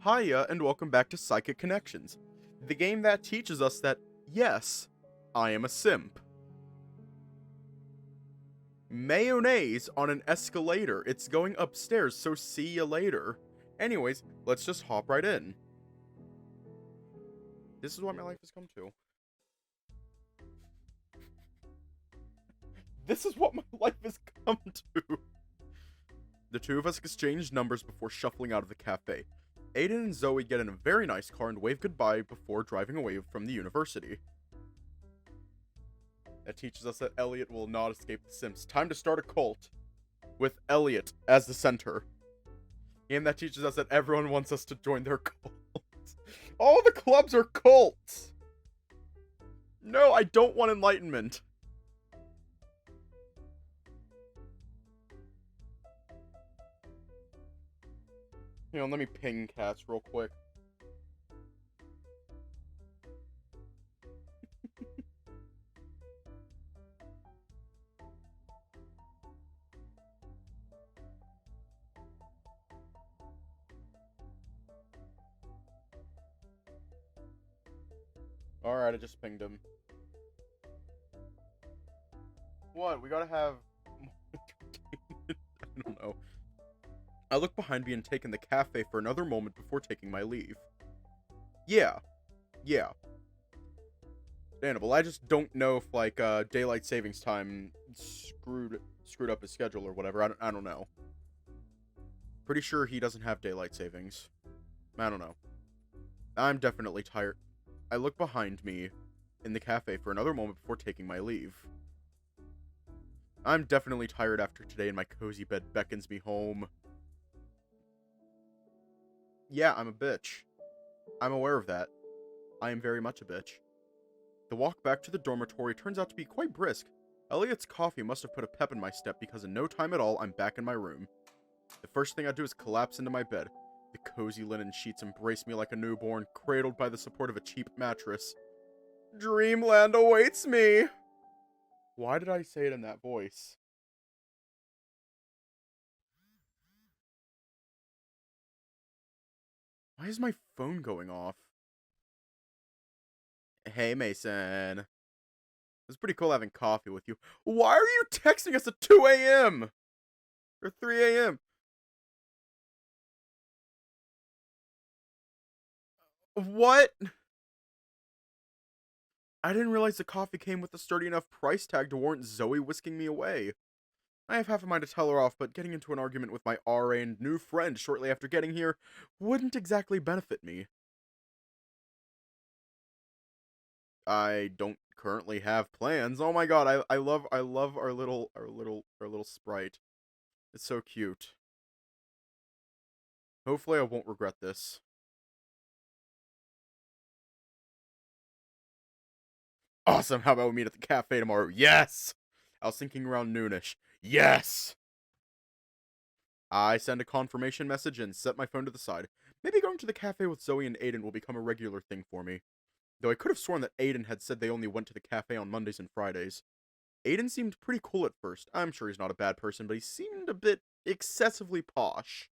Hiya, and welcome back to Psychic Connections, the game that teaches us that, yes, I am a simp. Mayonnaise on an escalator. It's going upstairs, so see ya later. Anyways, let's just hop right in. This is what my life has come to. This is what my life has come to. The two of us exchange numbers before shuffling out of the cafe. Aiden and Zoe get in a very nice car and wave goodbye before driving away from the university. That teaches us that Elliot will not escape the Sims. Time to start a cult with Elliot as the center. And that teaches us that everyone wants us to join their cult. All the clubs are cults! No, I don't want enlightenment. You know, let me ping cats real quick. Alright, I just pinged him. What? We gotta have... I don't know. I look behind me and take in the cafe for another moment before taking my leave. Yeah. Understandable. I just don't know if, like, daylight savings time screwed up his schedule or whatever. I don't know. Pretty sure he doesn't have daylight savings. I don't know. I'm definitely tired. I look behind me in the cafe for another moment before taking my leave. I'm definitely tired after today, and my cozy bed beckons me home. Yeah, I'm a bitch. I'm aware of that. I am very much a bitch. The walk back to the dormitory turns out to be quite brisk. Elliot's coffee must have put a pep in my step because in no time at all, I'm back in my room. The first thing I do is collapse into my bed. The cozy linen sheets embrace me like a newborn, cradled by the support of a cheap mattress. Dreamland awaits me! Why did I say it in that voice? Why is my phone going off? Hey, Mason. It's pretty cool having coffee with you. Why are you texting us at 2 a.m.? Or 3 a.m.? What? I didn't realize the coffee came with a sturdy enough price tag to warrant Zoe whisking me away. I have half a mind to tell her off, but getting into an argument with my RA and new friend shortly after getting here wouldn't exactly benefit me. I don't currently have plans. Oh my god, I love our little sprite. It's so cute. Hopefully I won't regret this. Awesome, how about we meet at the cafe tomorrow? Yes! I was thinking around noonish. Yes! I send a confirmation message and set my phone to the side. Maybe going to the cafe with Zoe and Aiden will become a regular thing for me. Though I could have sworn that Aiden had said they only went to the cafe on Mondays and Fridays. Aiden seemed pretty cool at first. I'm sure he's not a bad person, but he seemed a bit excessively posh.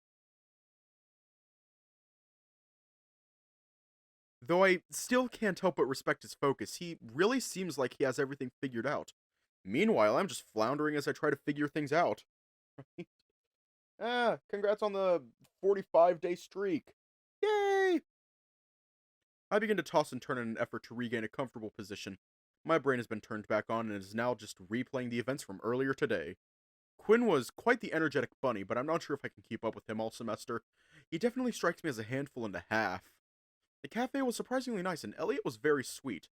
Though I still can't help but respect his focus, he really seems like he has everything figured out. Meanwhile, I'm just floundering as I try to figure things out. Congrats on the 45-day streak. Yay! I begin to toss and turn in an effort to regain a comfortable position. My brain has been turned back on and is now just replaying the events from earlier today. Quinn was quite the energetic bunny, but I'm not sure if I can keep up with him all semester. He definitely strikes me as a handful and a half. The cafe was surprisingly nice, and Elliot was very sweet.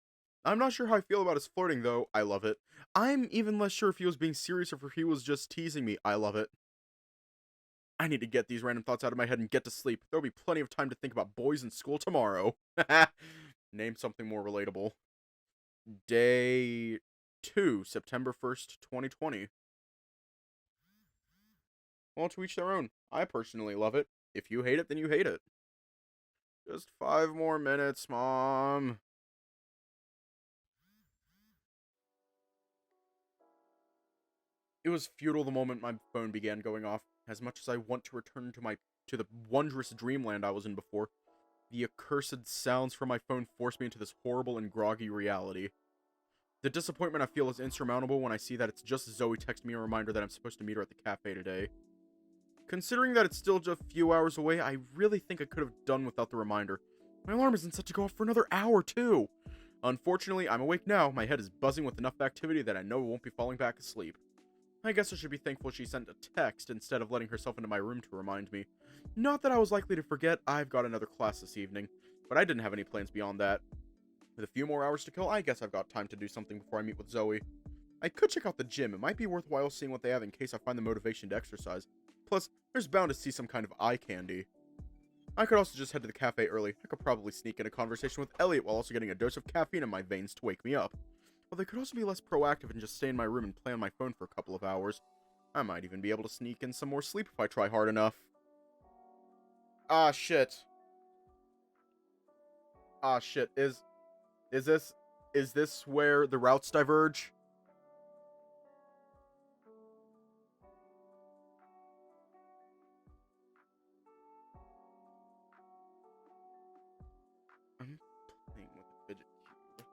I'm not sure how I feel about his flirting, though. I love it. I'm even less sure if he was being serious or if he was just teasing me. I love it. I need to get these random thoughts out of my head and get to sleep. There'll be plenty of time to think about boys in school tomorrow. Name something more relatable. Day 2, September 1st, 2020. Well, to each their own. I personally love it. If you hate it, then you hate it. Just 5 more minutes, Mom. It was futile the moment my phone began going off. As much as I want to return to my to the wondrous dreamland I was in before. The accursed sounds from my phone force me into this horrible and groggy reality. The disappointment I feel is insurmountable when I see that it's just Zoe texting me a reminder that I'm supposed to meet her at the cafe today. Considering that it's still just a few hours away, I really think I could have done without the reminder. My alarm isn't set to go off for another hour, too. Unfortunately, I'm awake now. My head is buzzing with enough activity that I know I won't be falling back asleep. I guess I should be thankful she sent a text instead of letting herself into my room to remind me. Not that I was likely to forget, I've got another class this evening, but I didn't have any plans beyond that. With a few more hours to kill, I guess I've got time to do something before I meet with Zoe. I could check out the gym. It might be worthwhile seeing what they have in case I find the motivation to exercise. Plus, there's bound to see some kind of eye candy. I could also just head to the cafe early. I could probably sneak in a conversation with Elliot while also getting a dose of caffeine in my veins to wake me up. Although I could also be less proactive and just stay in my room and play on my phone for a couple of hours. I might even be able to sneak in some more sleep if I try hard enough. Ah, shit. Ah, shit. Is this where the routes diverge? I'm playing with the fidget cube.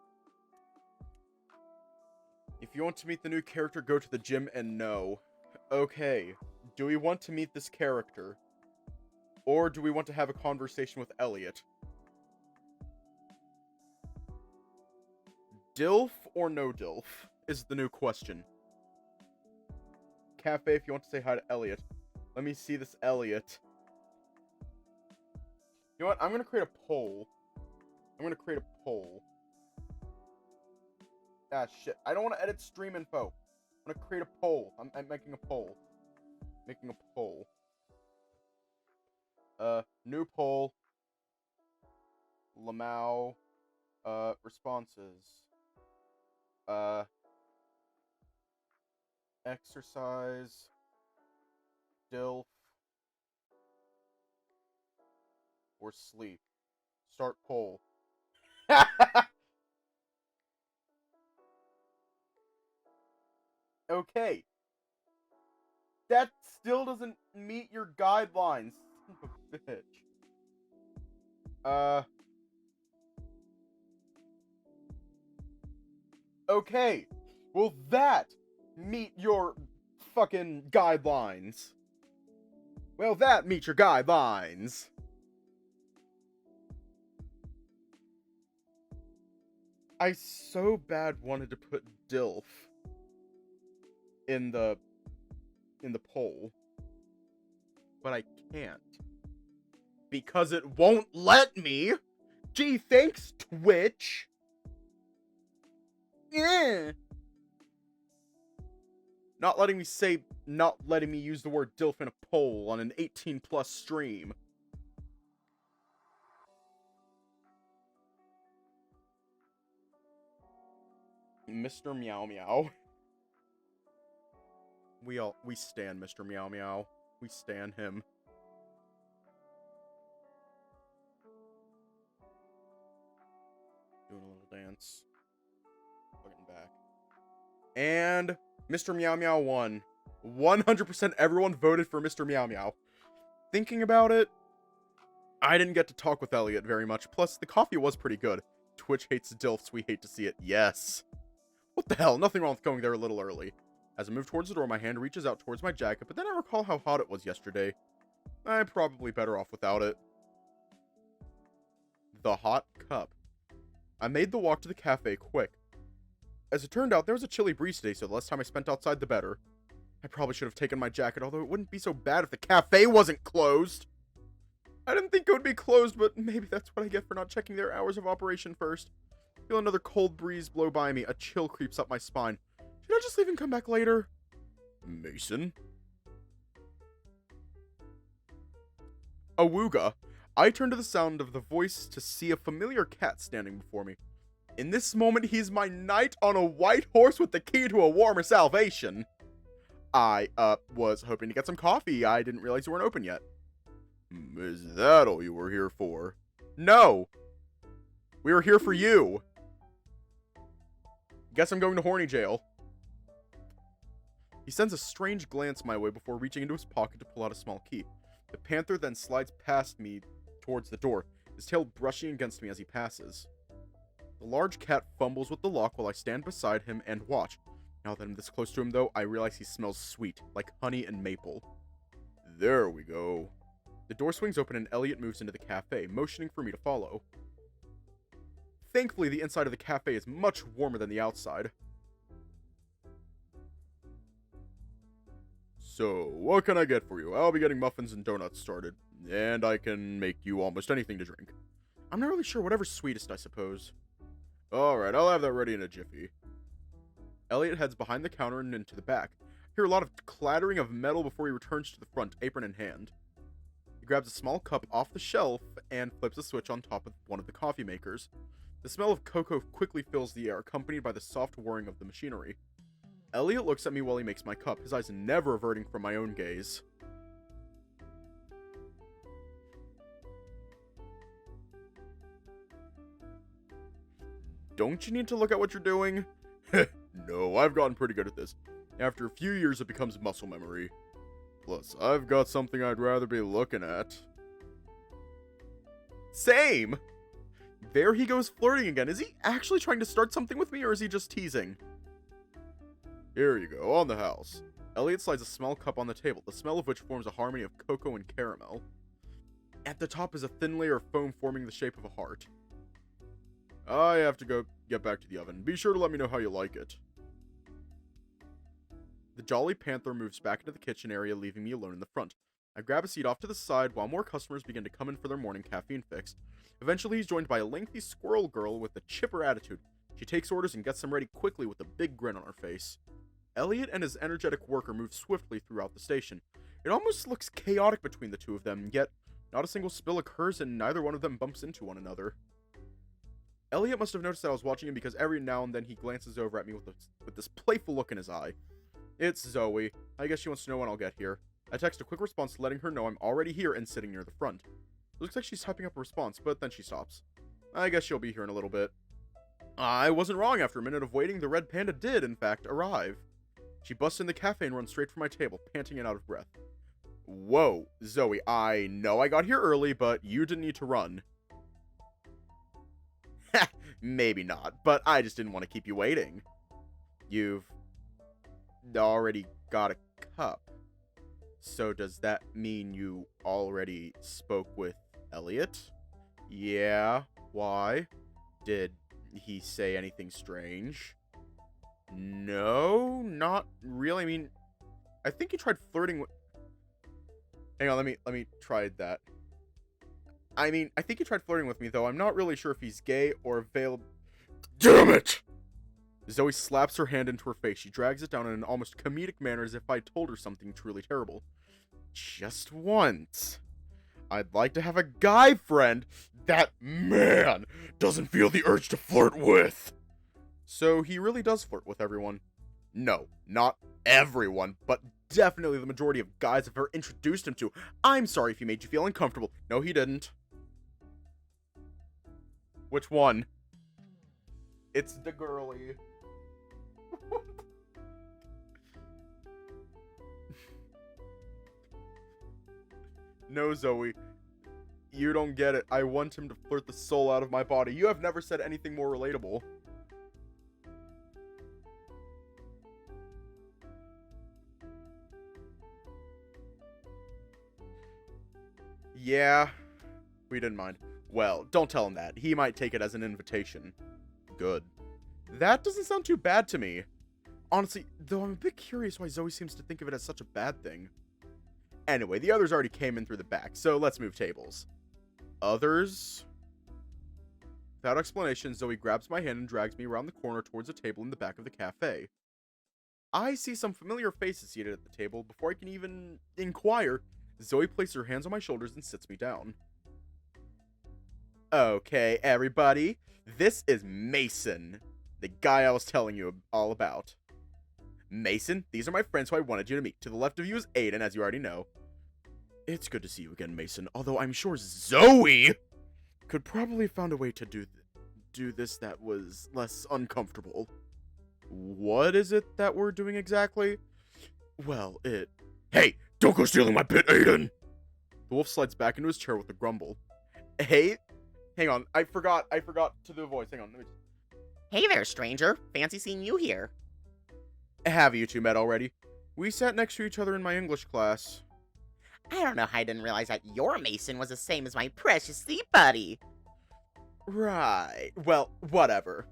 If you want to meet the new character, go to the gym and no. Okay, do we want to meet this character? Or do we want to have a conversation with Elliot? DILF or no DILF is the new question. Cafe, if you want to say hi to Elliot. Let me see this Elliot. You know what? I'm going to create a poll. Ah, shit. I don't want to edit stream info. I'm going to create a poll. I'm making a poll. New poll. Lamau. Responses. Exercise. DILF. Or sleep. Start poll. Okay. That still doesn't meet your guidelines. Son of a bitch. Okay. Will that meet your fucking guidelines? Will that meet your guidelines? I so bad wanted to put DILF in the poll, but I can't because it won't let me. Gee, thanks, Twitch. Yeah. Not letting me use the word DILF in a poll on an 18+ stream. Mr. Meow Meow. We stan Mr. Meow Meow. We stan him. Doing a little dance. Looking back. And Mr. Meow Meow won. 100% everyone voted for Mr. Meow Meow. Thinking about it, I didn't get to talk with Elliot very much. Plus, the coffee was pretty good. Twitch hates DILFs, we hate to see it. Yes. What the hell? Nothing wrong with going there a little early. As I move towards the door, my hand reaches out towards my jacket, but then I recall how hot it was yesterday. I'm probably better off without it. The hot cup. I made the walk to the cafe quick. As it turned out, there was a chilly breeze today, so the less time I spent outside, the better. I probably should have taken my jacket, although it wouldn't be so bad if the cafe wasn't closed. I didn't think it would be closed, but maybe that's what I get for not checking their hours of operation first. Feel another cold breeze blow by me. A chill creeps up my spine. Should I just leave and come back later? Mason? Awooga. I turn to the sound of the voice to see a familiar cat standing before me. In this moment, he's my knight on a white horse with the key to a warmer salvation. I, was hoping to get some coffee. I didn't realize you weren't open yet. Is that all you were here for? No! We were here for you. Guess I'm going to horny jail. He sends a strange glance my way before reaching into his pocket to pull out a small key. The panther then slides past me towards the door, his tail brushing against me as he passes. The large cat fumbles with the lock while I stand beside him and watch. Now that I'm this close to him, though, I realize he smells sweet, like honey and maple. There we go. The door swings open and Elliot moves into the cafe, motioning for me to follow. Thankfully, the inside of the cafe is much warmer than the outside. So, what can I get for you? I'll be getting muffins and donuts started, and I can make you almost anything to drink. I'm not really sure, whatever's sweetest, I suppose. Alright, I'll have that ready in a jiffy. Elliot heads behind the counter and into the back. I hear a lot of clattering of metal before he returns to the front, apron in hand. He grabs a small cup off the shelf and flips a switch on top of one of the coffee makers. The smell of cocoa quickly fills the air, accompanied by the soft whirring of the machinery. Elliot looks at me while he makes my cup, his eyes never averting from my own gaze. Don't you need to look at what you're doing? No, I've gotten pretty good at this. After a few years, it becomes muscle memory. Plus, I've got something I'd rather be looking at. Same! There he goes flirting again. Is he actually trying to start something with me, or is he just teasing? Here you go, on the house. Elliot slides a small cup on the table, the smell of which forms a harmony of cocoa and caramel. At the top is a thin layer of foam forming the shape of a heart. I have to go get back to the oven. Be sure to let me know how you like it. The Jolly Panther moves back into the kitchen area, leaving me alone in the front. I grab a seat off to the side while more customers begin to come in for their morning caffeine fix. Eventually, he's joined by a lengthy squirrel girl with a chipper attitude. She takes orders and gets them ready quickly with a big grin on her face. Elliot and his energetic worker move swiftly throughout the station. It almost looks chaotic between the two of them, yet not a single spill occurs and neither one of them bumps into one another. Elliot must have noticed that I was watching him because every now and then he glances over at me with this playful look in his eye. It's Zoe. I guess she wants to know when I'll get here. I text a quick response letting her know I'm already here and sitting near the front. It looks like she's typing up a response, but then she stops. I guess she'll be here in a little bit. I wasn't wrong. After a minute of waiting, the red panda did, in fact, arrive. She busts in the cafe and runs straight for my table, panting and out of breath. Whoa, Zoe, I know I got here early, but you didn't need to run. Ha, maybe not, but I just didn't want to keep you waiting. You've already got a cup. So does that mean you already spoke with Elliot? Yeah, why? Did he say anything strange? No, not really. I mean, I think he tried flirting with... Hang on, let me try that. I mean, I think he tried flirting with me, though. I'm not really sure if he's gay or available. Damn it! Zoe slaps her hand into her face. She drags it down in an almost comedic manner as if I told her something truly terrible. Just once. I'd like to have a guy friend that man doesn't feel the urge to flirt with. So he really does flirt with everyone. No, not everyone, but definitely the majority of guys I've ever introduced him to. I'm sorry if he made you feel uncomfortable. No, he didn't. Which one? It's the girly. No, Zoe. You don't get it. I want him to flirt the soul out of my body. You have never said anything more relatable. Yeah, we didn't mind. Well, don't tell him that. He might take it as an invitation. Good. That doesn't sound too bad to me. Honestly, though I'm a bit curious why Zoe seems to think of it as such a bad thing. Anyway, the others already came in through the back, so let's move tables. Others? Without explanation, Zoe grabs my hand and drags me around the corner towards a table in the back of the cafe. I see some familiar faces seated at the table. Before I can even inquire, Zoe places her hands on my shoulders and sits me down. Okay, everybody, this is Mason, the guy I was telling you all about. Mason, these are my friends who I wanted you to meet. To the left of you is Aiden, as you already know. It's good to see you again, Mason, although I'm sure Zoe could probably have found a way to do this that was less uncomfortable. What is it that we're doing exactly? Well, Hey, don't go stealing my bit, Aiden! The wolf slides back into his chair with a grumble. Hey, hang on. I forgot to do a voice. Hang on. Hey there, stranger. Fancy seeing you here. Have you two met already? We sat next to each other in my English class. I don't know how I didn't realize that your Mason was the same as my precious sea buddy. Right. Well, whatever.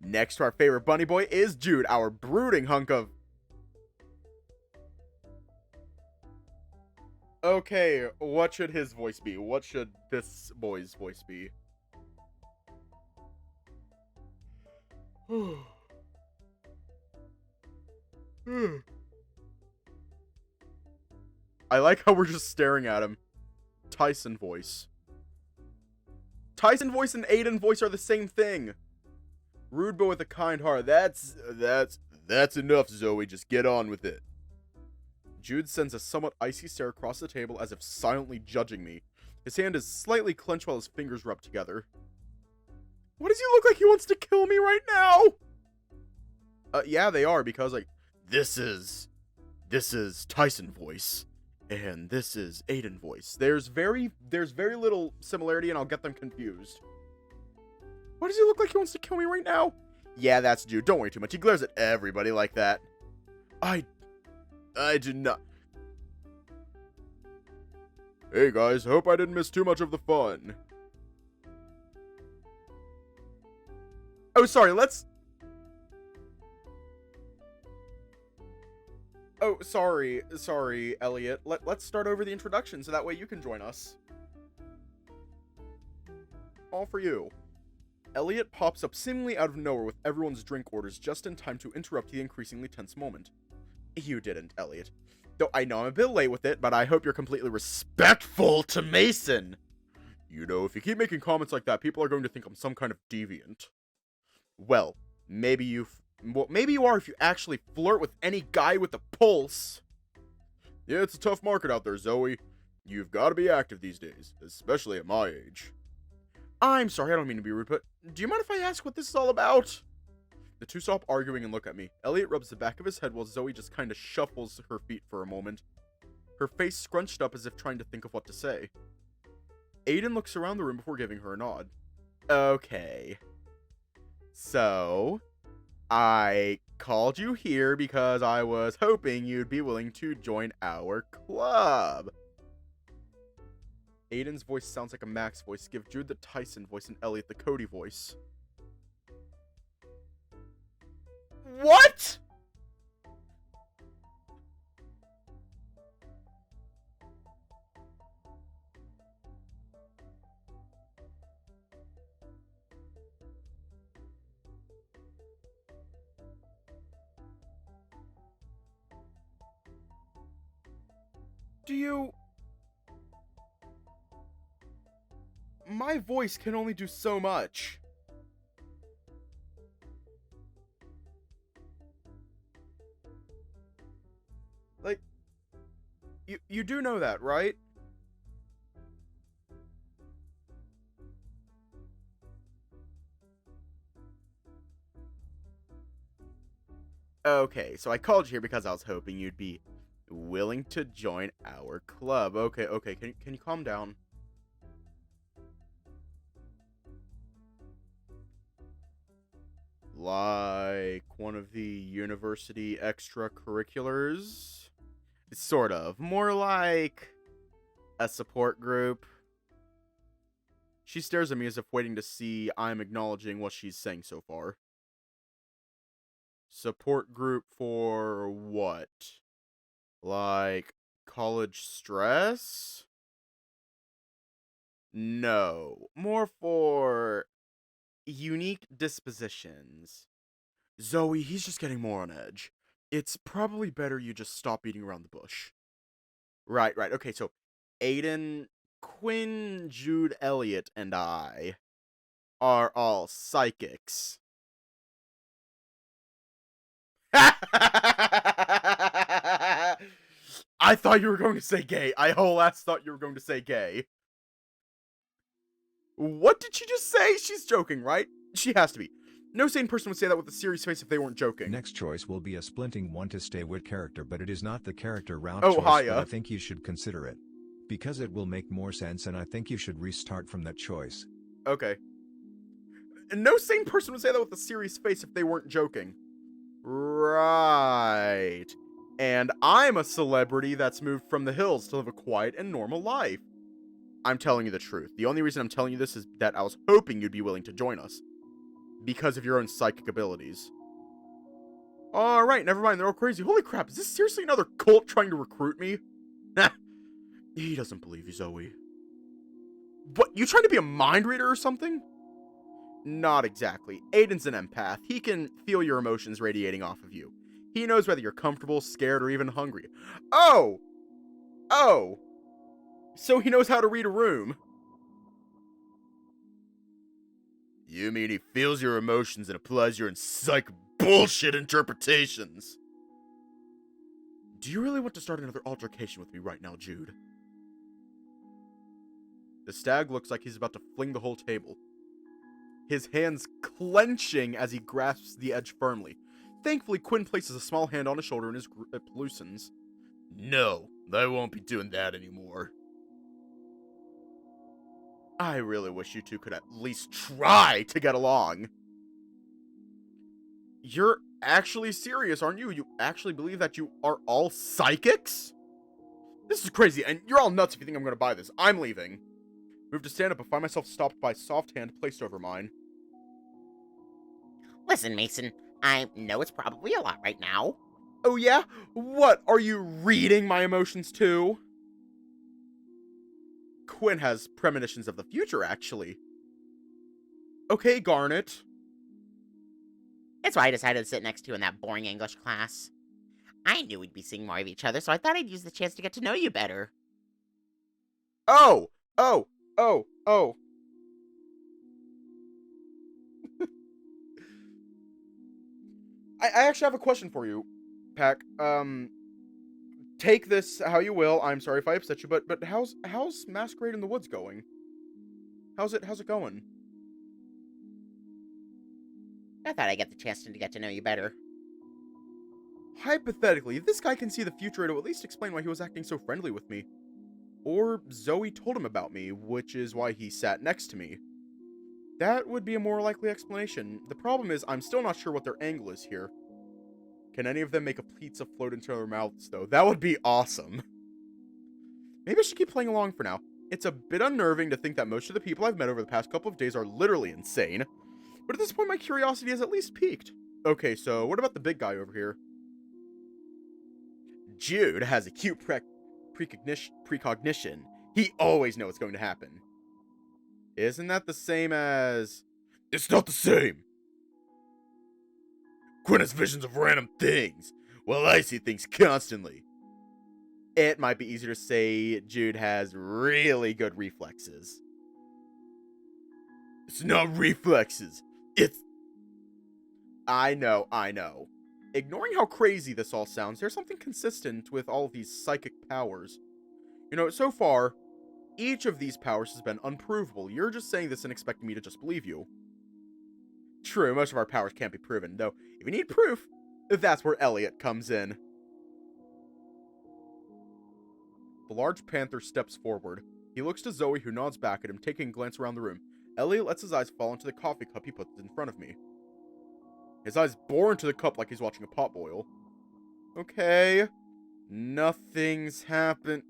Next to our favorite bunny boy is Jude, our brooding hunk of... Okay, what should his voice be? What should this boy's voice be? I like how we're just staring at him. Tyson voice. Tyson voice and Aiden voice are the same thing. Rude but with a kind heart. That's enough, Zoe. Just get on with it. Jude sends a somewhat icy stare across the table as if silently judging me. His hand is slightly clenched while his fingers rub together. What does he look like he wants to kill me right now? Yeah, they are, because, like, this is Tyson voice, and this is Aiden voice. There's very little similarity, and I'll get them confused. Why does he look like he wants to kill me right now? Yeah, that's Jude. Don't worry too much. He glares at everybody like that. I did not. Hey guys, hope I didn't miss too much of the fun. Oh, sorry, Oh, sorry, Elliot. Let's start over the introduction so that way you can join us. All for you. Elliot pops up seemingly out of nowhere with everyone's drink orders just in time to interrupt the increasingly tense moment. You didn't, Elliot. Though I know I'm a bit late with it, but I hope you're completely respectful to Mason. You know, if you keep making comments like that, people are going to think I'm some kind of deviant. Well, maybe you are if you actually flirt with any guy with a pulse. Yeah, it's a tough market out there, Zoe. You've got to be active these days, especially at my age. I'm sorry, I don't mean to be rude, but do you mind if I ask what this is all about? The two stop arguing and look at me. Elliot rubs the back of his head while Zoe just kind of shuffles her feet for a moment. Her face scrunched up as if trying to think of what to say. Aiden looks around the room before giving her a nod. Okay. So, I called you here because I was hoping you'd be willing to join our club. Aiden's voice sounds like a Max voice. Give Jude the Tyson voice and Elliot the Cody voice. What? My voice can only do so much. Like, you do know that, right? Okay, so I called you here because I was hoping you'd be willing to join our club. Okay, can you calm down? Like one of the university extracurriculars? Sort of. More like a support group. She stares at me as if waiting to see I'm acknowledging what she's saying so far. Support group for what? Like college stress? No. More for unique dispositions. Zoe, he's just getting more on edge. It's probably better you just stop beating around the bush. Right. Okay, so Aiden, Quinn, Jude, Elliot, and I are all psychics. I thought you were going to say gay. I whole ass thought you were going to say gay. What did she just say? She's joking, right? She has to be. No sane person would say that with a serious face if they weren't joking. Next choice will be a splinting one to stay with character, but it is not the character round choice, choice, but I think you should consider it. Because it will make more sense, and I think you should restart from that choice. Okay. And no sane person would say that with a serious face if they weren't joking. Right. And I'm a celebrity that's moved from the hills to live a quiet and normal life. I'm telling you the truth. The only reason I'm telling you this is that I was hoping you'd be willing to join us. Because of your own psychic abilities. Alright, never mind, they're all crazy. Holy crap, is this seriously another cult trying to recruit me? Nah, he doesn't believe you, Zoe. What, you trying to be a mind reader or something? Not exactly. Aiden's an empath. He can feel your emotions radiating off of you. He knows whether you're comfortable, scared, or even hungry. Oh! Oh! So he knows how to read a room. You mean he feels your emotions and applies your psych bullshit interpretations? Do you really want to start another altercation with me right now, Jude? The stag looks like he's about to fling the whole table. His hands clenching as he grasps the edge firmly. Thankfully, Quinn places a small hand on his shoulder and his grip loosens. No, I won't be doing that anymore. I really wish you two could at least try to get along. You're actually serious, aren't you? You actually believe that you are all psychics? This is crazy, and you're all nuts if you think I'm going to buy this. I'm leaving. Move to stand up and find myself stopped by a soft hand placed over mine. Listen, Mason, I know it's probably a lot right now. Oh yeah? What, are you reading my emotions too? Quinn has premonitions of the future, actually. Okay, Garnet. It's why I decided to sit next to you in that boring English class. I knew we'd be seeing more of each other, so I thought I'd use the chance to get to know you better. Oh! Oh! Oh! Oh! I actually have a question for you, Pack. Take this how you will. I'm sorry if I upset you, but how's Masquerade in the Woods going? How's it going? I thought I'd get the chance to get to know you better. Hypothetically, if this guy can see the future, it'll at least explain why he was acting so friendly with me. Or Zoe told him about me, which is why he sat next to me. That would be a more likely explanation. The problem is, I'm still not sure what their angle is here. Can any of them make a pizza float into their mouths, though? That would be awesome. Maybe I should keep playing along for now. It's a bit unnerving to think that most of the people I've met over the past couple of days are literally insane. But at this point, my curiosity has at least piqued. Okay, so what about the big guy over here? Jude has acute precognition. He always knows what's going to happen. Isn't that the same as... It's not the same! Quinn has visions of random things, while I see things constantly. It might be easier to say Jude has really good reflexes. It's not reflexes, it's... I know. Ignoring how crazy this all sounds, there's something consistent with all of these psychic powers. You know, so far, each of these powers has been unprovable. You're just saying this and expecting me to just believe you. True, most of our powers can't be proven, though if you need proof, that's where Elliot comes in. The large panther steps forward. He looks to Zoe, who nods back at him, taking a glance around the room. Elliot lets his eyes fall into the coffee cup he puts in front of me. His eyes bore into the cup like he's watching a pot boil. Okay. Nothing's happened.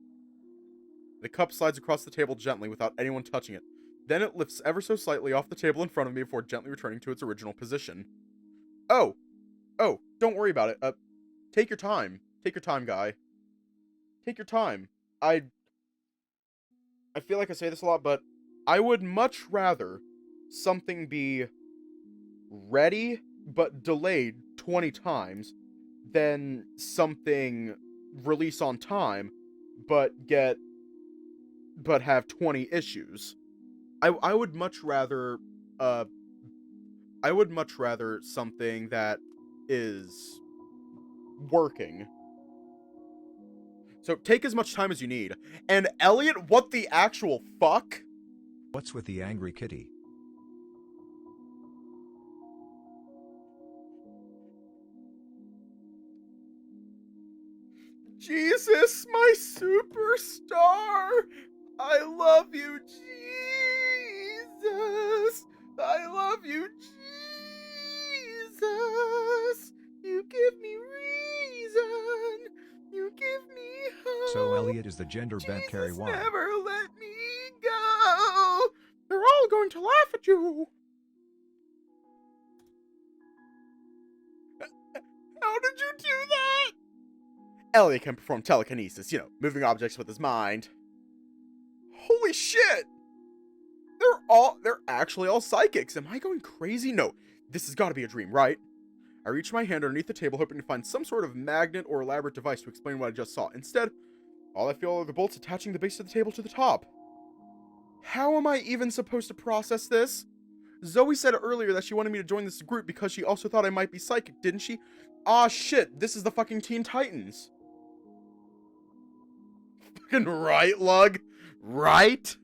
The cup slides across the table gently without anyone touching it. Then it lifts ever so slightly off the table in front of me before gently returning to its original position. Oh, don't worry about it. Take your time. Take your time, guy. Take your time. I feel like I say this a lot, but I would much rather something be ready but delayed 20 times than something release on time but have 20 issues. I would much rather something that is working. So take as much time as you need. And Elliot, what the actual fuck? What's with the angry kitty? Jesus, my superstar! I love you, Jesus! I love you, Jesus! You give me reason! You give me So hope! Elliot is the gender bent Carrie Jesus Why. never let me go! They're all going to laugh at you! How did you do that? Elliot can perform telekinesis, moving objects with his mind. Holy shit! They're actually all psychics. Am I going crazy? No, this has got to be a dream, right? I reach my hand underneath the table, hoping to find some sort of magnet or elaborate device to explain what I just saw. Instead, all I feel are the bolts attaching the base of the table to the top. How am I even supposed to process this? Zoe said earlier that she wanted me to join this group because she also thought I might be psychic, didn't she? Ah, shit, this is the fucking Teen Titans. Fucking right, Lug? Right?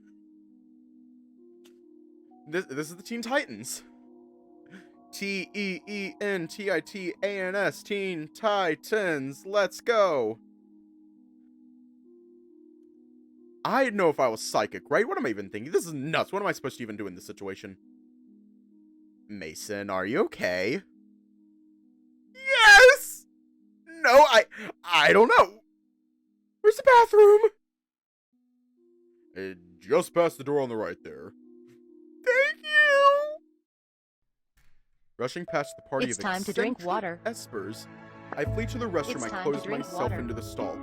This is the Teen Titans. Teentitans, Teen Titans, let's go. I'd know if I was psychic, right? What am I even thinking? This is nuts. What am I supposed to even do in this situation? Mason, are you okay? Yes! No, I don't know. Where's the bathroom? Just past the door on the right there. Thank you! Rushing past the party It's of time to drink eccentric water. espers, I flee to the restroom It's and time to close drink myself water. into the stall.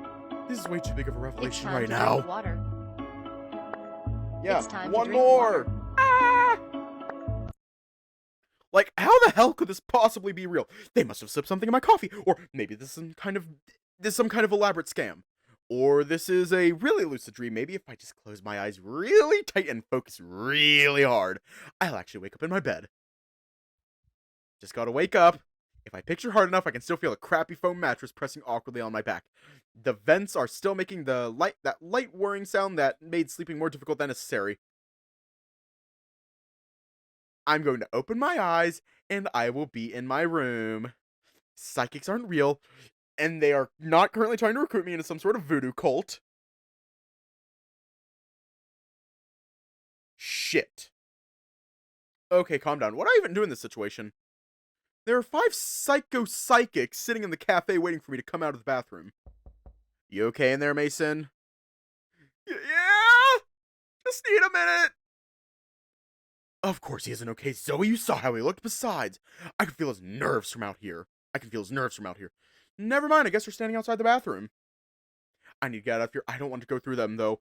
This is way too big of a It's revelation time right to now. drink water. Yeah, It's time to one drink more! water. Ah! Like, how the hell could this possibly be real? They must have slipped something in my coffee, or maybe this is some kind of elaborate scam. Or this is a really lucid dream. Maybe if I just close my eyes really tight and focus really hard, I'll actually wake up in my bed. Just gotta wake up. If I picture hard enough, I can still feel a crappy foam mattress pressing awkwardly on my back. The vents are still making that light whirring sound that made sleeping more difficult than necessary. I'm going to open my eyes, and I will be in my room. Psychics aren't real, and they are not currently trying to recruit me into some sort of voodoo cult. Shit. Okay, calm down. What do I even do in this situation? There are 5 psychics sitting in the cafe waiting for me to come out of the bathroom. You okay in there, Mason? Yeah! Just need a minute! Of course he isn't okay, Zoe. You saw how he looked. Besides, I can feel his nerves from out here. Never mind, I guess we're standing outside the bathroom. I need to get out of here. I don't want to go through them, though.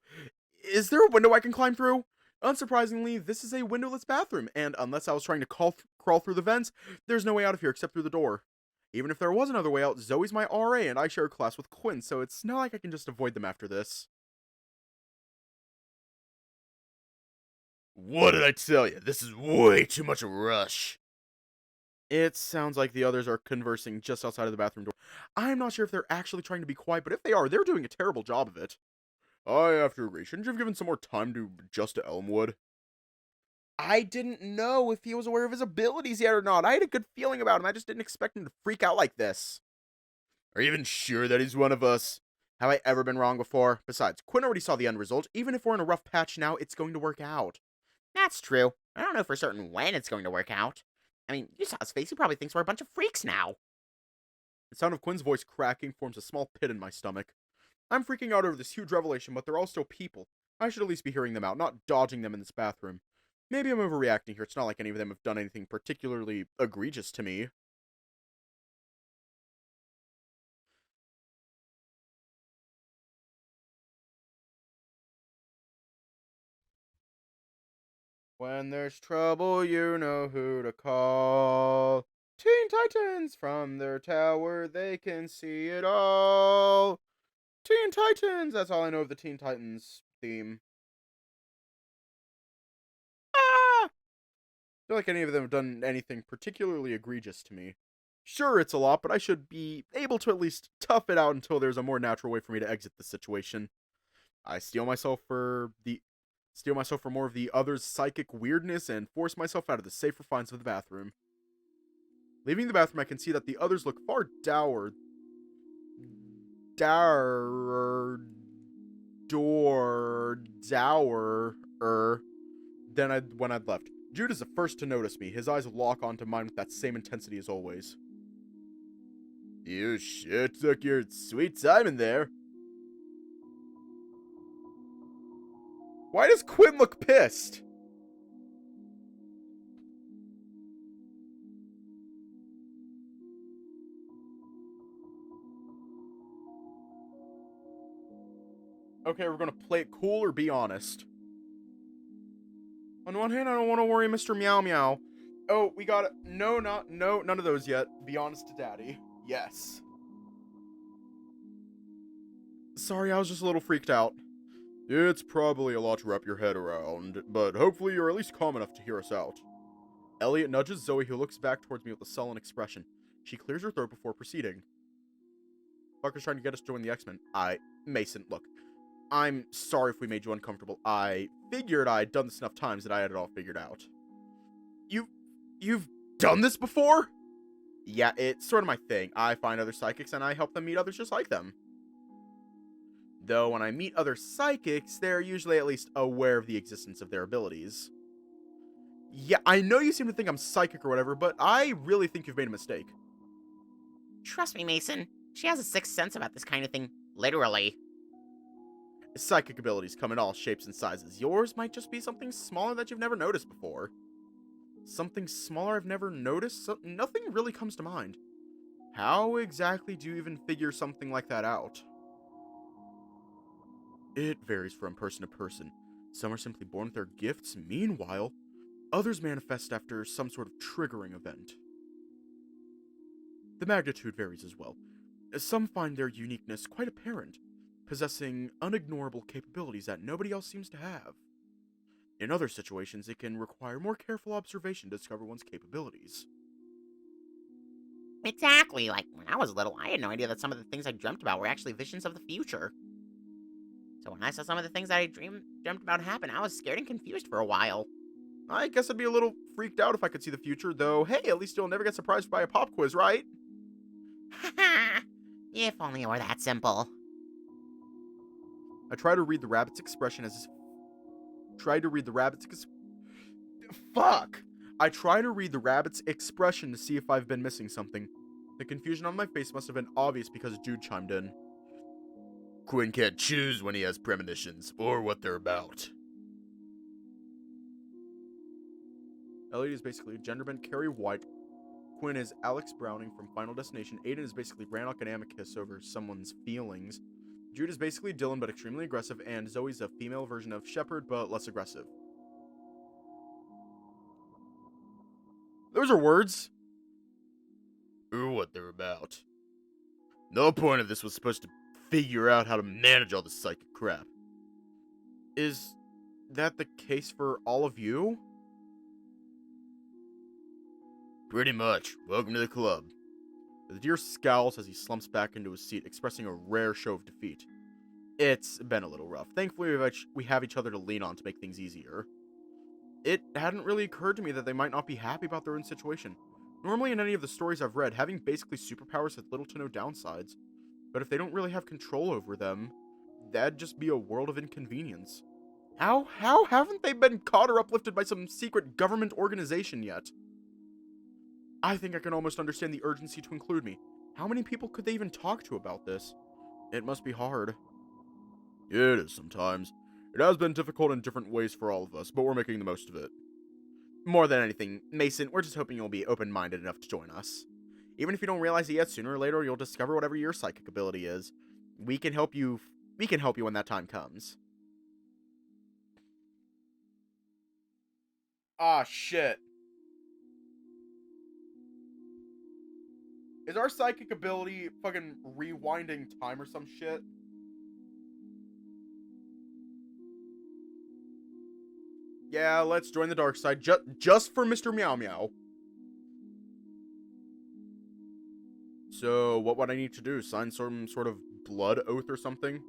Is there a window I can climb through? Unsurprisingly, this is a windowless bathroom, and unless I was trying to crawl through the vents, there's no way out of here except through the door. Even if there was another way out, Zoe's my RA, and I share a class with Quinn, so it's not like I can just avoid them after this. What did I tell you? This is way too much of a rush. It sounds like the others are conversing just outside of the bathroom door. I'm not sure if they're actually trying to be quiet, but if they are, they're doing a terrible job of it. I have to agree. Shouldn't you have given some more time to adjust to Elmwood? I didn't know if he was aware of his abilities yet or not. I had a good feeling about him. I just didn't expect him to freak out like this. Are you even sure that he's one of us? Have I ever been wrong before? Besides, Quinn already saw the end result. Even if we're in a rough patch now, it's going to work out. That's true. I don't know for certain when it's going to work out. I mean, you saw his face. He probably thinks we're a bunch of freaks now. The sound of Quinn's voice cracking forms a small pit in my stomach. I'm freaking out over this huge revelation, but they're all still people. I should at least be hearing them out, not dodging them in this bathroom. Maybe I'm overreacting here. It's not like any of them have done anything particularly egregious to me. When there's trouble, you know who to call. Teen Titans, from their tower, they can see it all. Teen Titans, that's all I know of the Teen Titans theme. Ah! I feel like any of them have done anything particularly egregious to me. Sure, it's a lot, but I should be able to at least tough it out until there's a more natural way for me to exit the situation. I steel myself for more of the other's psychic weirdness and force myself out of the safe confines of the bathroom. Leaving the bathroom, I can see that the others look far dour dower, than when I'd left. Jude is the first to notice me. His eyes lock onto mine with that same intensity as always. You sure took your sweet time in there. Why does Quinn look pissed? Okay, we're gonna play it cool or be honest. On one hand, I don't want to worry Mr. Meow Meow. Oh, we got it. No, none of those yet. Be honest to Daddy. Yes. Sorry, I was just a little freaked out. It's probably a lot to wrap your head around, but hopefully you're at least calm enough to hear us out. Elliot nudges Zoe, who looks back towards me with a sullen expression. She clears her throat before proceeding. Fucker's trying to get us to join the X-Men. Mason, look. I'm sorry if we made you uncomfortable. I figured I'd done this enough times that I had it all figured out. You've done this before? Yeah, it's sort of my thing. I find other psychics and I help them meet others just like them. Though when I meet other psychics, they're usually at least aware of the existence of their abilities. Yeah, I know you seem to think I'm psychic or whatever, but I really think you've made a mistake. Trust me, Mason. She has a sixth sense about this kind of thing. Literally. Psychic abilities come in all shapes and sizes. Yours might just be something smaller that you've never noticed before. Something smaller I've never noticed? Nothing really comes to mind. How exactly do you even figure something like that out? It varies from person to person. Some are simply born with their gifts. Meanwhile, others manifest after some sort of triggering event. The magnitude varies as well. Some find their uniqueness quite apparent, possessing unignorable capabilities that nobody else seems to have. In other situations, it can require more careful observation to discover one's capabilities. Exactly. Like, when I was little, I had no idea that some of the things I dreamt about were actually visions of the future. So when I saw some of the things that I dreamt about happen, I was scared and confused for a while. I guess I'd be a little freaked out if I could see the future, though hey, at least you'll never get surprised by a pop quiz, right? Haha! If only it were that simple. I try to read the rabbit's expression as... I try to read the rabbit's expression to see if I've been missing something. The confusion on my face must have been obvious because Jude chimed in. Quinn can't choose when he has premonitions, or what they're about. Elliot is basically genderbent Carrie White. Quinn is Alex Browning from Final Destination. Aiden is basically Rannoch and Amicus over someone's feelings. Jude is basically Dylan but extremely aggressive, and Zoe's a female version of Shepard but less aggressive. Those are words. Or what they're about. The point of this was supposed to figure out how to manage all this psychic crap. Is that the case for all of you? Pretty much. Welcome to the club. The deer scowls as he slumps back into his seat, expressing a rare show of defeat. It's been a little rough. Thankfully, we have each other to lean on to make things easier. It hadn't really occurred to me that they might not be happy about their own situation. Normally, in any of the stories I've read, having basically superpowers has little to no downsides. But if they don't really have control over them, that'd just be a world of inconvenience. How haven't they been caught or uplifted by some secret government organization yet? I think I can almost understand the urgency to include me. How many people could they even talk to about this? It must be hard. It is sometimes. It has been difficult in different ways for all of us, but we're making the most of it. More than anything, Mason, we're just hoping you'll be open-minded enough to join us. Even if you don't realize it yet, sooner or later you'll discover whatever your psychic ability is. We can help you when that time comes. Ah, shit. Is our psychic ability fucking rewinding time or some shit? Yeah, let's join the dark side just for Mr. Meow Meow. So, what would I need to do? Sign some sort of blood oath or something?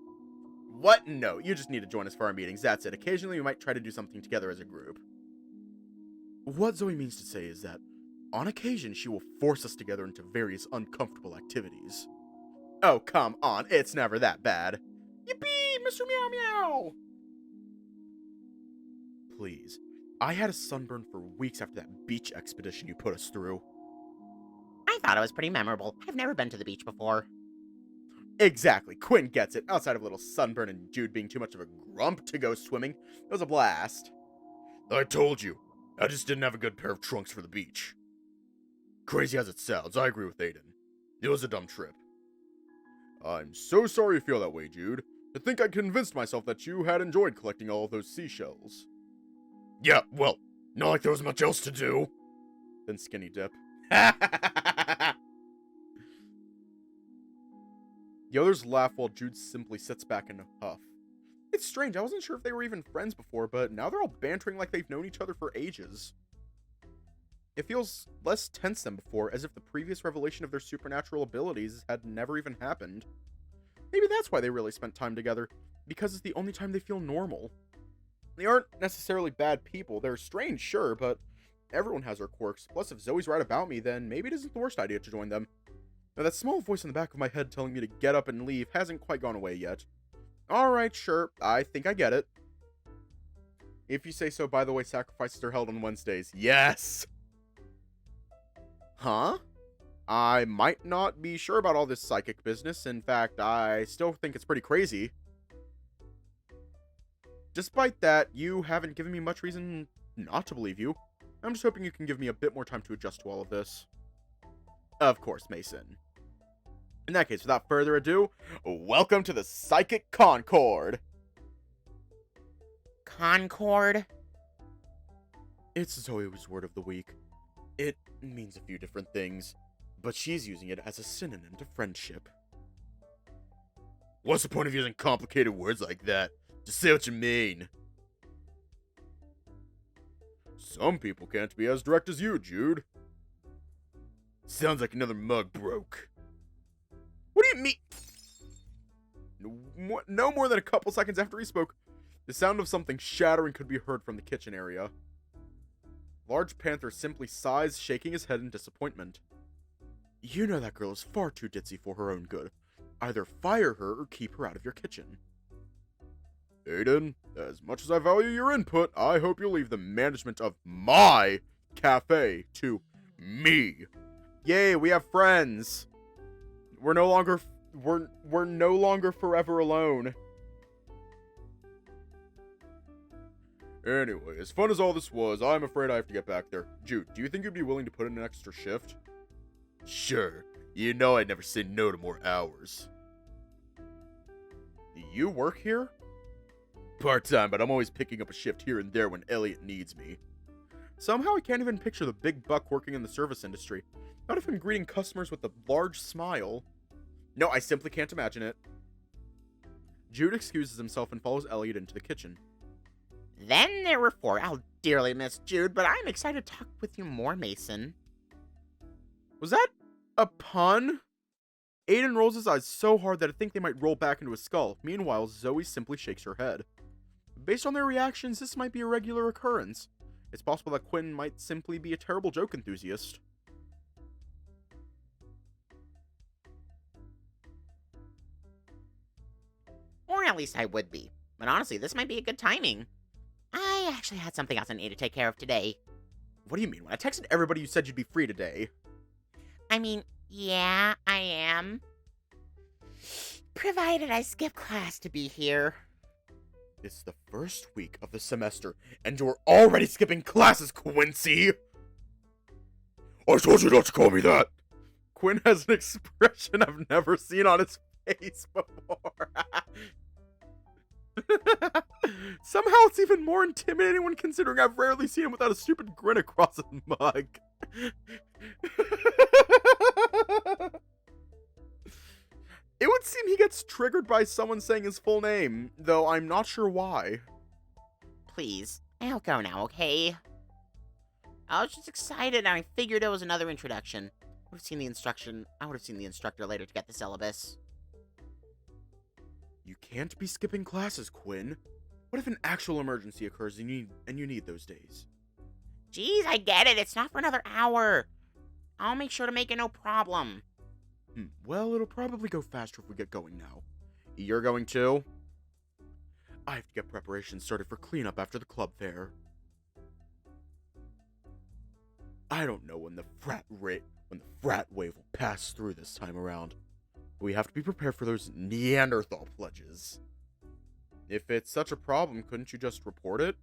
What? No, you just need to join us for our meetings, that's it. Occasionally we might try to do something together as a group. What Zoe means to say is that, on occasion, she will force us together into various uncomfortable activities. Oh, come on, it's never that bad. Yippee, Mr. Meow Meow! Please. I had a sunburn for weeks after that beach expedition you put us through. I thought it was pretty memorable. I've never been to the beach before. Exactly, Quinn gets it. Outside of a little sunburn and Jude being too much of a grump to go swimming, it was a blast. I told you, I just didn't have a good pair of trunks for the beach. Crazy as it sounds, I agree with Aiden. It was a dumb trip. I'm so sorry you feel that way, Jude. To think I convinced myself that you had enjoyed collecting all of those seashells. Yeah, well, not like there was much else to do. Then Skinny Dip. The others laugh while Jude simply sits back in a huff. It's strange, I wasn't sure if they were even friends before, but now they're all bantering like they've known each other for ages. It feels less tense than before, as if the previous revelation of their supernatural abilities had never even happened. Maybe that's why they really spent time together, because it's the only time they feel normal. They aren't necessarily bad people, they're strange, sure, but everyone has their quirks. Plus, if Zoe's right about me, then maybe it isn't the worst idea to join them. Now, that small voice in the back of my head telling me to get up and leave hasn't quite gone away yet. Alright, sure, I think I get it. If you say so, by the way, sacrifices are held on Wednesdays. Yes! Huh? I might not be sure about all this psychic business. In fact, I still think it's pretty crazy. Despite that, you haven't given me much reason not to believe you. I'm just hoping you can give me a bit more time to adjust to all of this. Of course, Mason. In that case, without further ado, welcome to the Psychic Concord! Concord? It's Zoe's word of the week. It means a few different things, but she's using it as a synonym to friendship. What's the point of using complicated words like that? Just say what you mean. Some people can't be as direct as you, Jude. Sounds like another mug broke. What do you mean? No more than a couple seconds after he spoke, the sound of something shattering could be heard from the kitchen area. Large Panther simply sighs, shaking his head in disappointment. You know that girl is far too ditzy for her own good. Either fire her or keep her out of your kitchen. Aiden, as much as I value your input, I hope you'll leave the management of my cafe to me. Yay, we have friends. We're no longer forever alone. Anyway, as fun as all this was, I'm afraid I have to get back there. Jude, do you think you'd be willing to put in an extra shift? Sure. You know I'd never say no to more hours. Do you work here? Part-time, but I'm always picking up a shift here and there when Elliot needs me. Somehow I can't even picture the big buck working in the service industry. Not even greeting customers with a large smile. No, I simply can't imagine it. Jude excuses himself and follows Elliot into the kitchen. Then there were four. I'll dearly miss Jude, but I'm excited to talk with you more, Mason. Was that a pun? Aiden rolls his eyes so hard that I think they might roll back into his skull. Meanwhile, Zoe simply shakes her head. Based on their reactions, this might be a regular occurrence. It's possible that Quinn might simply be a terrible joke enthusiast. Or at least I would be. But honestly, this might be a good timing. I actually had something else I need to take care of today. What do you mean? When I texted everybody, you said you'd be free today. I mean, yeah, I am. Provided I skip class to be here. It's the first week of the semester, and you're already skipping classes, Quincy! I told you not to call me that! Quinn has an expression I've never seen on his face before. Somehow it's even more intimidating when considering I've rarely seen him without a stupid grin across his mug. It would seem he gets triggered by someone saying his full name, though I'm not sure why. Please, I'll go now, okay? I was just excited and I figured it was another introduction. I would have seen the instructor later to get the syllabus. You can't be skipping classes, Quinn. What if an actual emergency occurs and you need those days? Jeez, I get it. It's not for another hour. I'll make sure to make it no problem. Well, it'll probably go faster if we get going now. You're going too? I have to get preparations started for cleanup after the club fair. I don't know when the frat wave will pass through this time around. We have to be prepared for those Neanderthal pledges. If it's such a problem, couldn't you just report it?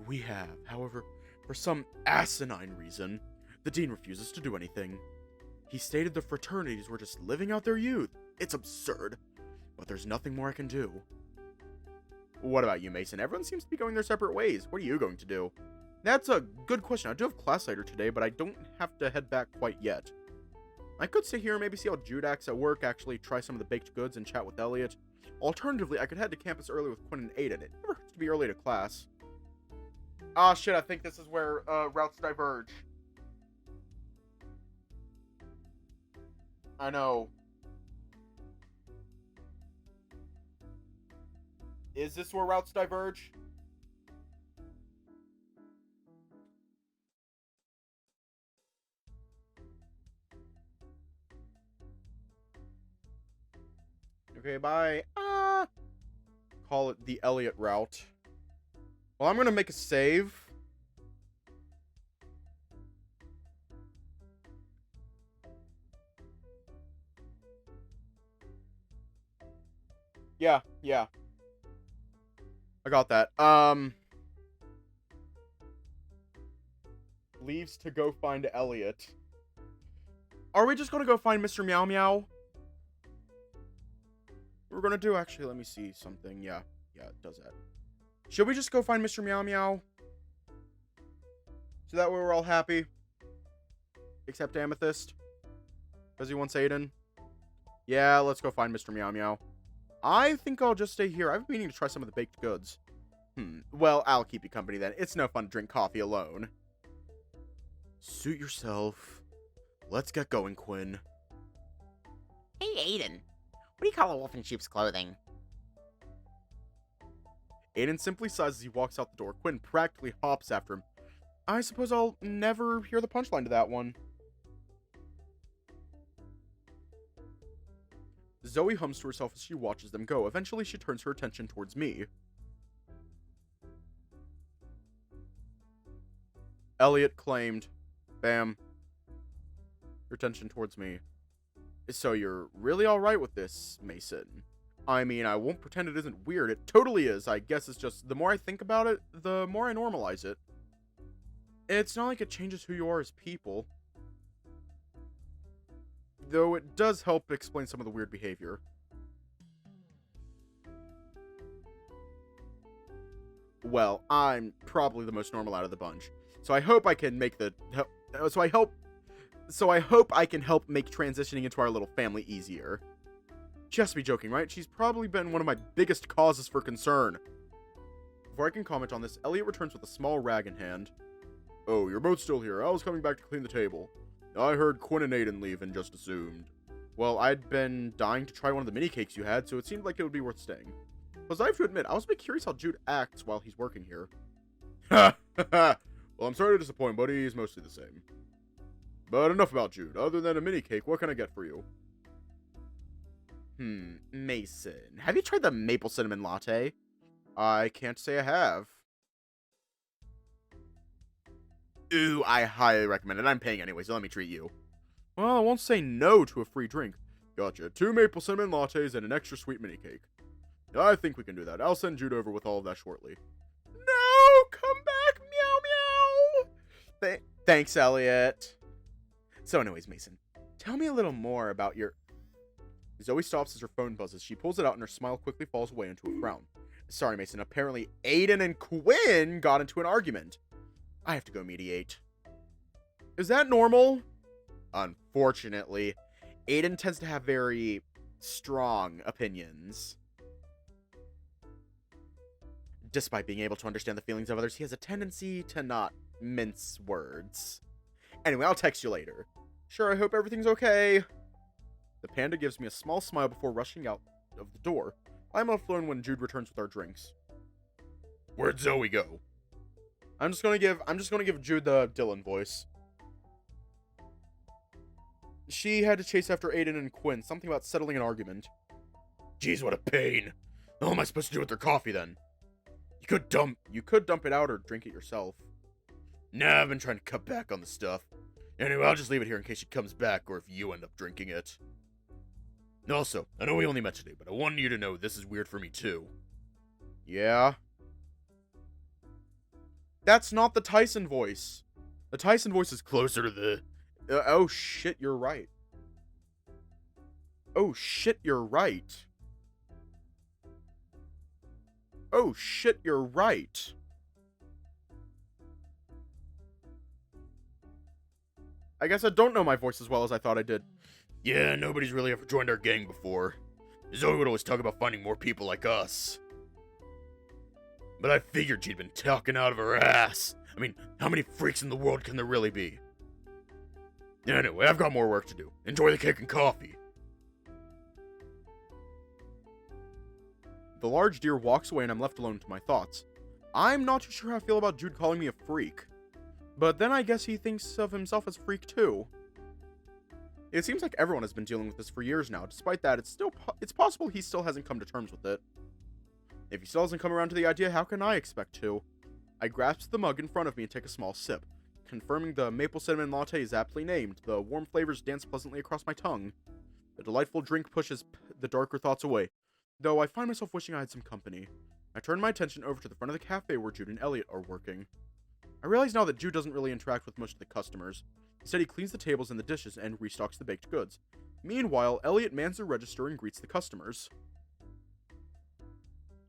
We have, however, for some asinine reason, the dean refuses to do anything. He stated the fraternities were just living out their youth. It's absurd, but there's nothing more I can do. What about you, Mason? Everyone seems to be going their separate ways. What are you going to do? That's a good question. I do have class later today, but I don't have to head back quite yet. I could stay here and maybe see how Jude acts at work, actually try some of the baked goods and chat with Elliot. Alternatively, I could head to campus early with Quinn and Aiden. It never hurts to be early to class. Ah, shit, I think this is where routes diverge. I know. Is this where routes diverge? Okay, bye. Call it the Elliot route. Well, I'm gonna make a save. Yeah. I got that. Leaves to go find Elliot. Are we just gonna go find Mr. Meow Meow? We're gonna do, actually, let me see something. Yeah, it does that. Should we just go find Mr. Meow Meow? So that way we're all happy. Except Amethyst. Does he want Aiden? Yeah, let's go find Mr. Meow Meow. I think I'll just stay here. I've been meaning to try some of the baked goods. Well, I'll keep you company then. It's no fun to drink coffee alone. Suit yourself. Let's get going, Quinn. Hey, Aiden. What do you call a wolf in sheep's clothing? Aiden simply sighs as he walks out the door. Quinn practically hops after him. I suppose I'll never hear the punchline to that one. Zoe hums to herself as she watches them go. Eventually, she turns her attention towards me. Elliot claimed. Bam. Your attention towards me. So you're really alright with this, Mason? I mean, I won't pretend it isn't weird. It totally is. I guess it's just, the more I think about it, the more I normalize it. It's not like it changes who you are as people. Though it does help explain some of the weird behavior. Well, I'm probably the most normal out of the bunch. So I hope I can make the... So I hope I can help make transitioning into our little family easier. Just be joking, right? She's probably been one of my biggest causes for concern. Before I can comment on this, Elliot returns with a small rag in hand. Oh, you're both still here. I was coming back to clean the table. I heard Quinn and Aiden leave and just assumed. Well, I'd been dying to try one of the mini cakes you had, so it seemed like it would be worth staying. Plus, I have to admit, I was a bit curious how Jude acts while he's working here. Ha ha ha! Well, I'm sorry to disappoint, buddy. He's mostly the same. But enough about Jude. Other than a mini cake, what can I get for you? Mason, have you tried the maple cinnamon latte? I can't say I have. Ooh, I highly recommend it. I'm paying anyway, so let me treat you. Well, I won't say no to a free drink. Gotcha. 2 maple cinnamon lattes and an extra sweet mini cake. I think we can do that. I'll send Jude over with all of that shortly. No! Come back, meow meow! Thanks, Elliot. So anyways, Mason, tell me a little more about your... Zoe stops as her phone buzzes. She pulls it out and her smile quickly falls away into a frown. Sorry, Mason. Apparently, Aiden and Quinn got into an argument. I have to go mediate. Is that normal? Unfortunately, Aiden tends to have very strong opinions. Despite being able to understand the feelings of others, he has a tendency to not mince words. Anyway, I'll text you later. Sure, I hope everything's okay. The panda gives me a small smile before rushing out of the door. I'm off alone when Jude returns with our drinks. Where'd Zoe go? I'm just gonna give Jude the Dylan voice. She had to chase after Aiden and Quinn, something about settling an argument. Jeez, what a pain. What am I supposed to do with their coffee then? You could dump it out or drink it yourself. Nah, I've been trying to cut back on the stuff. Anyway, I'll just leave it here in case she comes back or if you end up drinking it. Also, I know we only met today, but I wanted you to know this is weird for me too. Yeah? That's not the Tyson voice. The Tyson voice is closer to the... oh shit, you're right. Oh shit, you're right. Oh shit, you're right. I guess I don't know my voice as well as I thought I did. Yeah, nobody's really ever joined our gang before. Zoe would always talk about finding more people like us. But I figured she'd been talking out of her ass. I mean, how many freaks in the world can there really be? Anyway, I've got more work to do. Enjoy the cake and coffee. The large deer walks away and I'm left alone to my thoughts. I'm not too sure how I feel about Jude calling me a freak. But then I guess he thinks of himself as a freak too. It seems like everyone has been dealing with this for years now. Despite that, it's possible he still hasn't come to terms with it. If he still hasn't come around to the idea, how can I expect to? I grasp the mug in front of me and take a small sip. Confirming the maple cinnamon latte is aptly named, the warm flavors dance pleasantly across my tongue. The delightful drink pushes the darker thoughts away, though I find myself wishing I had some company. I turn my attention over to the front of the cafe where Jude and Elliot are working. I realize now that Jude doesn't really interact with most of the customers. Instead, he cleans the tables and the dishes and restocks the baked goods. Meanwhile, Elliot mans the register and greets the customers.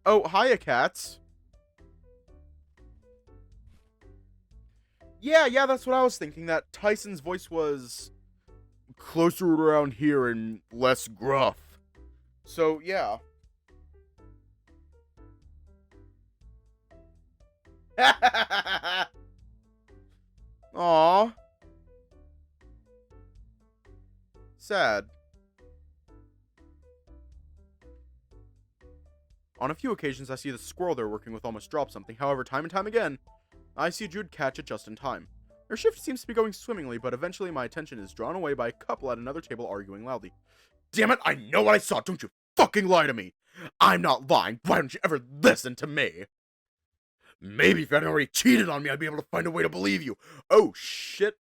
Oh, hiya, cats. Yeah, that's what I was thinking, that Tyson's voice was closer around here and less gruff. So, yeah. Aww. Sad. On a few occasions, I see the squirrel they're working with almost drop something. However, time and time again, I see Jude catch it just in time. Their shift seems to be going swimmingly, but eventually my attention is drawn away by a couple at another table arguing loudly. Damn it, I know what I saw, don't you fucking lie to me! I'm not lying, why don't you ever listen to me? Maybe if you hadn't already cheated on me, I'd be able to find a way to believe you. Oh, shit.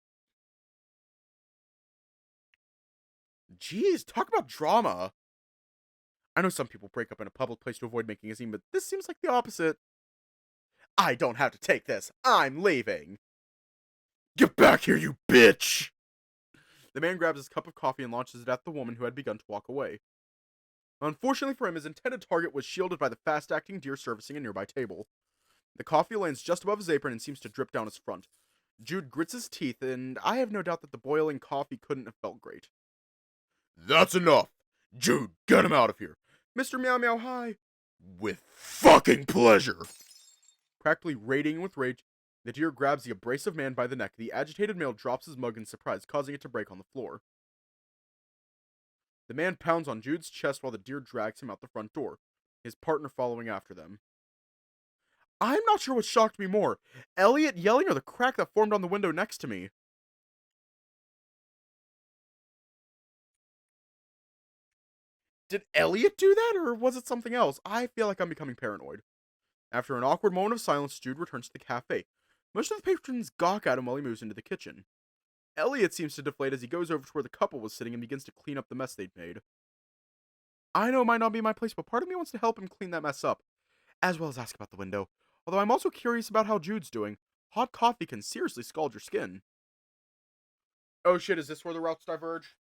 Jeez, talk about drama. I know some people break up in a public place to avoid making a scene, but this seems like the opposite. I don't have to take this. I'm leaving. Get back here, you bitch! The man grabs his cup of coffee and launches it at the woman who had begun to walk away. Unfortunately for him, his intended target was shielded by the fast-acting deer servicing a nearby table. The coffee lands just above his apron and seems to drip down his front. Jude grits his teeth, and I have no doubt that the boiling coffee couldn't have felt great. That's enough! Jude, get him out of here! Mr. Meow Meow, hi! With fucking pleasure! Practically radiating with rage, the deer grabs the abrasive man by the neck. The agitated male drops his mug in surprise, causing it to break on the floor. The man pounds on Jude's chest while the deer drags him out the front door, his partner following after them. I'm not sure what shocked me more, Elliot yelling or the crack that formed on the window next to me. Did Elliot do that, or was it something else? I feel like I'm becoming paranoid. After an awkward moment of silence, Jude returns to the cafe. Most of the patrons gawk at him while he moves into the kitchen. Elliot seems to deflate as he goes over to where the couple was sitting and begins to clean up the mess they'd made. I know it might not be my place, but part of me wants to help him clean that mess up, as well as ask about the window. Although I'm also curious about how Jude's doing. Hot coffee can seriously scald your skin. Oh shit, is this where the routes diverge?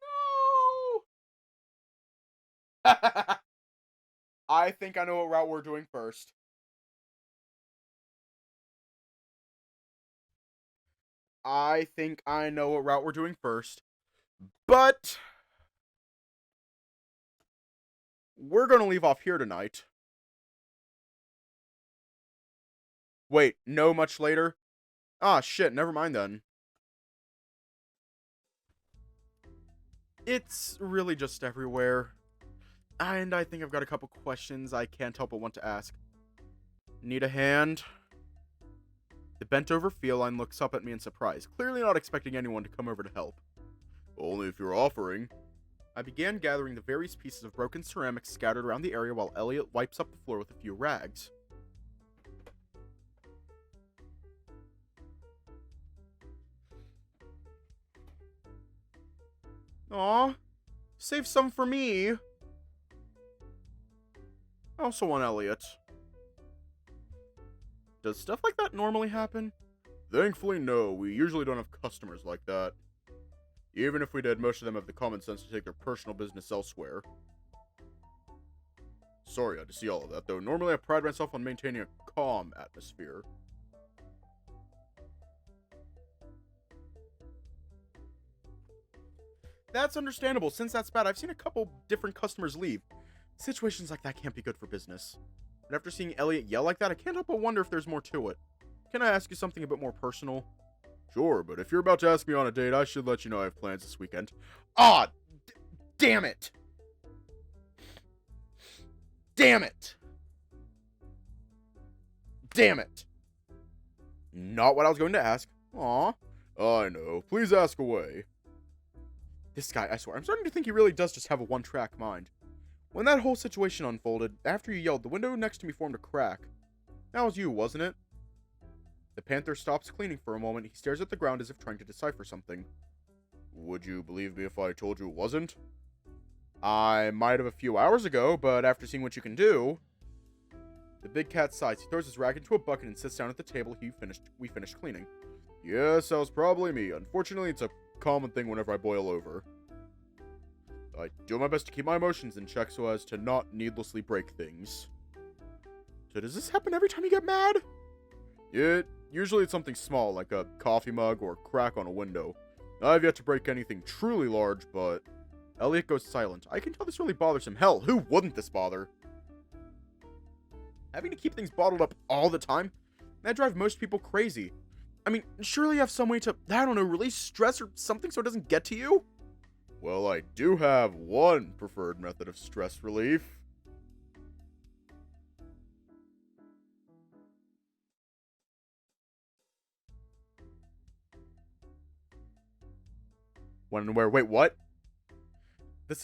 No! I think I know what route we're doing first. I think I know what route we're doing first. But we're gonna leave off here tonight. Wait, no, much later? Ah, shit, never mind then. It's really just everywhere. And I think I've got a couple questions I can't help but want to ask. Need a hand? The bent-over feline looks up at me in surprise, clearly not expecting anyone to come over to help. Only if you're offering. I began gathering the various pieces of broken ceramics scattered around the area while Elliot wipes up the floor with a few rags. Aw, save some for me. I also want Elliot. Does stuff like that normally happen? Thankfully, no. We usually don't have customers like that. Even if we did, most of them have the common sense to take their personal business elsewhere. Sorry I had to see all of that, though. Normally I pride myself on maintaining a calm atmosphere. That's understandable. Since that's bad, I've seen a couple different customers leave. Situations like that can't be good for business. But after seeing Elliot yell like that, I can't help but wonder if there's more to it. Can I ask you something a bit more personal? Sure, but if you're about to ask me on a date, I should let you know I have plans this weekend. Ah! Damn it! Damn it! Damn it! Not what I was going to ask. Aw. I know. Please ask away. This guy, I swear, I'm starting to think he really does just have a one-track mind. When that whole situation unfolded, after you yelled, the window next to me formed a crack. That was you, wasn't it? The panther stops cleaning for a moment. He stares at the ground as if trying to decipher something. Would you believe me if I told you it wasn't? I might have a few hours ago, but after seeing what you can do... The big cat sighs. He throws his rag into a bucket and sits down at the table we finished cleaning. Yes, that was probably me. Unfortunately, it's a common thing whenever I boil over. I do my best to keep my emotions in check so as to not needlessly break things. So does this happen every time you get mad? Usually it's something small, like a coffee mug or a crack on a window. I've yet to break anything truly large, but... Elliot goes silent. I can tell this really bothers him. Hell, who wouldn't this bother? Having to keep things bottled up all the time? That drives most people crazy. I mean, surely you have some way to, I don't know, release stress or something so it doesn't get to you? Well, I do have one preferred method of stress relief. When and where? Wait, what? The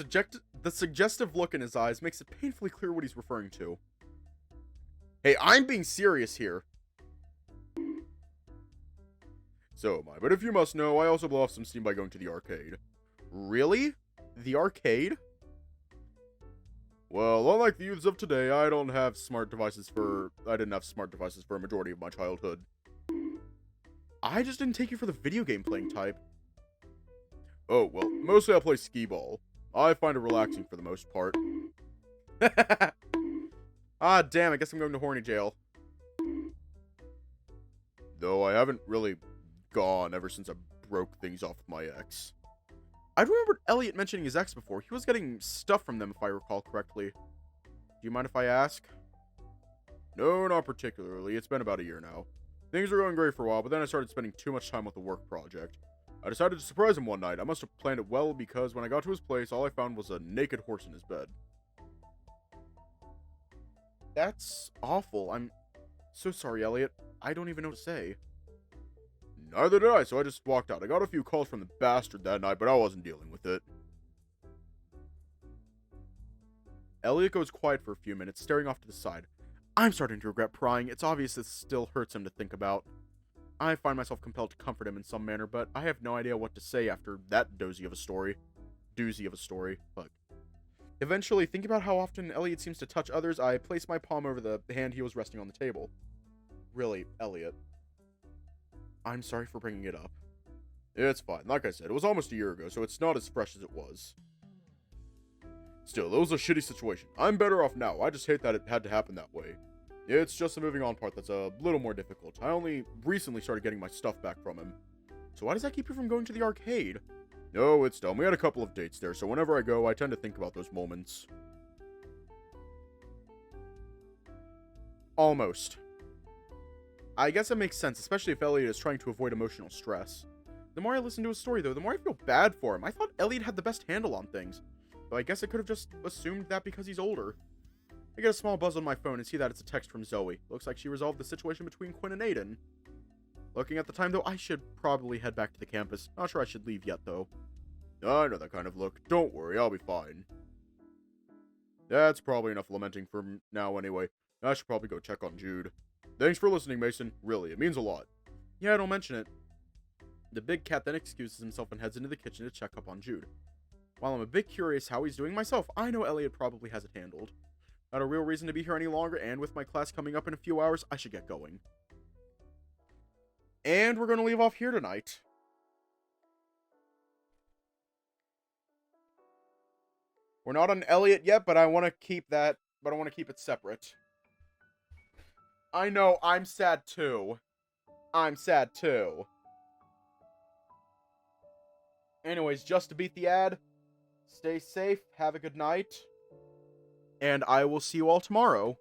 suggestive look in his eyes makes it painfully clear what he's referring to. Hey, I'm being serious here. So am I, but if you must know, I also blow off some steam by going to the arcade. Really? The arcade? Well, unlike the youths of today, I didn't have smart devices for a majority of my childhood. I just didn't take you for the video game playing type. Oh, well, mostly I play skee-ball. I find it relaxing for the most part. Ah, damn, I guess I'm going to horny jail. Though I haven't really gone ever since I broke things off with my ex. I remembered Elliot mentioning his ex before. He was getting stuff from them, if I recall correctly. Do you mind if I ask? No, not particularly. It's been about a year now. Things were going great for a while, but then I started spending too much time with the work project. I decided to surprise him one night. I must have planned it well because when I got to his place, all I found was a naked horse in his bed. That's awful. I'm so sorry, Elliot. I don't even know what to say. Neither did I, so I just walked out. I got a few calls from the bastard that night, but I wasn't dealing with it. Elliot goes quiet for a few minutes, staring off to the side. I'm starting to regret prying. It's obvious this still hurts him to think about. I find myself compelled to comfort him in some manner, but I have no idea what to say after that doozy of a story. Fuck. Eventually, thinking about how often Elliot seems to touch others, I place my palm over the hand he was resting on the table. Really, Elliot. I'm sorry for bringing it up. It's fine. Like I said, it was almost a year ago, so it's not as fresh as it was. Still, it was a shitty situation. I'm better off now. I just hate that it had to happen that way. It's just the moving on part that's a little more difficult. I only recently started getting my stuff back from him. So why does that keep you from going to the arcade? No, it's dumb. We had a couple of dates there, so whenever I go, I tend to think about those moments. Almost. I guess it makes sense, especially if Elliot is trying to avoid emotional stress. The more I listen to his story, though, the more I feel bad for him. I thought Elliot had the best handle on things. Though I guess I could have just assumed that because he's older. I get a small buzz on my phone and see that it's a text from Zoe. Looks like she resolved the situation between Quinn and Aiden. Looking at the time, though, I should probably head back to the campus. Not sure I should leave yet, though. I know that kind of look. Don't worry, I'll be fine. That's probably enough lamenting for now anyway. I should probably go check on Jude. Thanks for listening, Mason. Really, it means a lot. Yeah, don't mention it. The big cat then excuses himself and heads into the kitchen to check up on Jude. While I'm a bit curious how he's doing myself, I know Elliot probably has it handled. Not a real reason to be here any longer, and with my class coming up in a few hours, I should get going. And we're going to leave off here tonight. We're not on Elliot yet, but I want to keep that, but I want to keep it separate. I know, I'm sad too. I'm sad too. Anyways, just to beat the ad, stay safe, have a good night, and I will see you all tomorrow.